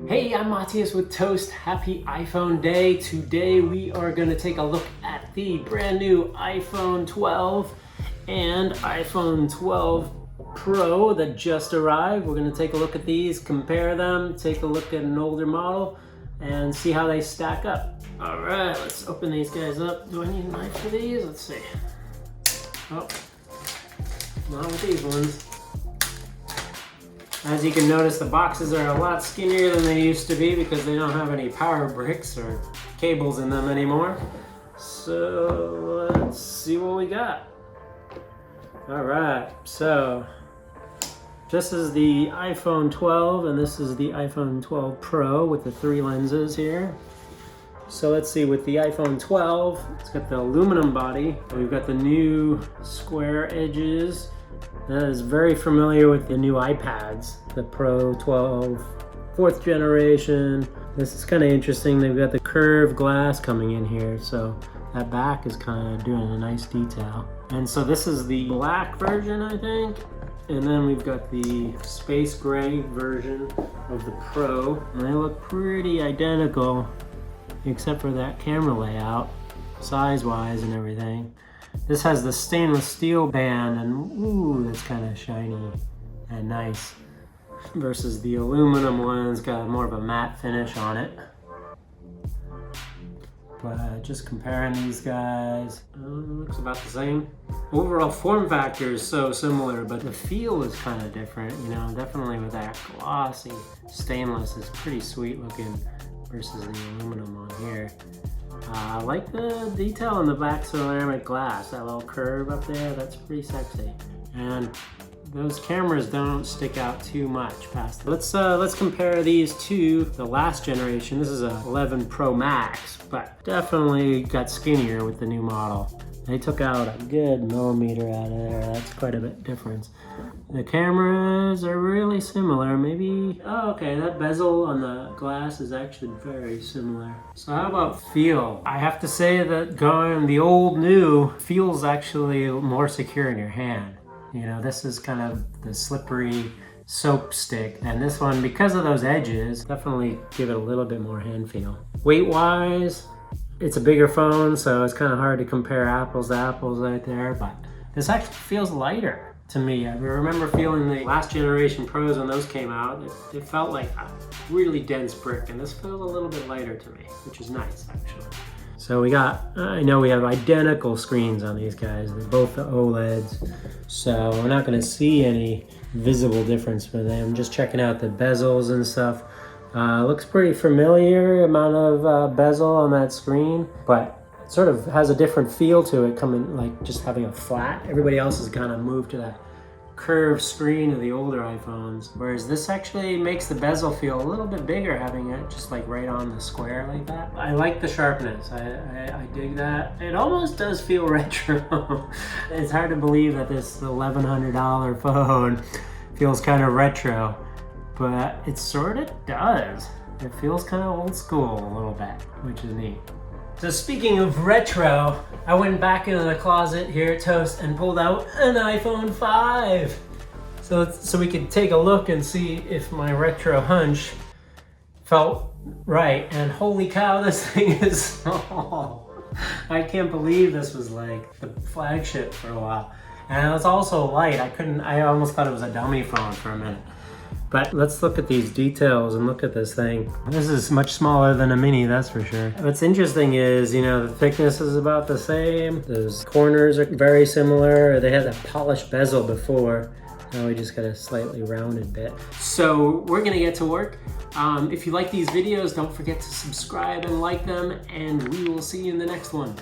Hey, I'm Matthias with Toast. Happy iPhone Day. Today we are going to take a look at the brand new iPhone 12 and iPhone 12 Pro that just arrived. We're going to take a look at these, compare them, take a look at an older model, and see how they stack up. All right, let's open these guys up. Do I need a knife for these? Let's see. Oh, not with these ones. As you can notice, the boxes are a lot skinnier than they used to be because they don't have any power bricks or cables in them anymore. So let's see what we got. All right, so this is the iPhone 12 and this is the iPhone 12 Pro with the 3 lenses here. So let's see, with the iPhone 12, it's got the aluminum body. We've got the new square edges. That is very familiar with the new iPads, the Pro 12, 4th generation. This is kind of interesting. They've got the curved glass coming in here, so that back is kind of doing a nice detail. And so this is the black version, I think. And then we've got the space gray version of the Pro. And they look pretty identical, except for that camera layout, size-wise and everything. This has the stainless steel band, and ooh, that's kind of shiny and nice. Versus the aluminum one's got more of a matte finish on it. But just comparing these guys, looks about the same. Overall form factor is so similar, but the feel is kind of different. You know, definitely with that glossy stainless is pretty sweet looking versus the aluminum on here. I like the detail on the back ceramic glass, that little curve up there, that's pretty sexy. And those cameras don't stick out too much past them. Let's compare these to the last generation. This is a 11 Pro Max, but definitely got skinnier with the new model. They took out a good millimeter out of there. That's quite a bit difference. The cameras are really similar. Maybe, oh, okay, that bezel on the glass is actually very similar. So how about feel? I have to say that going the old new feels actually more secure in your hand. You know, this is kind of the slippery soap stick, and this one, because of those edges, definitely give it a little bit more hand feel. Weight wise, it's a bigger phone, so it's kind of hard to compare apples to apples right there, but this actually feels lighter to me. I remember feeling the last generation Pros when those came out, it felt like a really dense brick, and this feels a little bit lighter to me, which is nice actually. So we got, I know we have identical screens on these guys, they're both the OLEDs, so we're not going to see any visible difference for them. Just checking out the bezels and stuff. Looks pretty familiar amount of bezel on that screen, but it sort of has a different feel to it, coming like just having a flat. Everybody else has kind of moved to that curved screen of the older iPhones, whereas this actually makes the bezel feel a little bit bigger, having it just like right on the square like that. I like the sharpness. I dig that. It almost does feel retro. It's hard to believe that this $1,100 phone feels kind of retro, but it sort of does. It feels kind of old school a little bit, which is neat. So speaking of retro, I went back into the closet here at Toast and pulled out an iPhone 5. So we could take a look and see if my retro hunch felt right. And holy cow, this thing is small. I can't believe this was like the flagship for a while. And it was also light. I almost thought it was a dummy phone for a minute. But let's look at these details and look at this thing. This is much smaller than a mini, that's for sure. What's interesting is, you know, the thickness is about the same. Those corners are very similar. They had that polished bezel before. Now we just got a slightly rounded bit. So we're gonna get to work. If you like these videos, don't forget to subscribe and like them, and we will see you in the next one.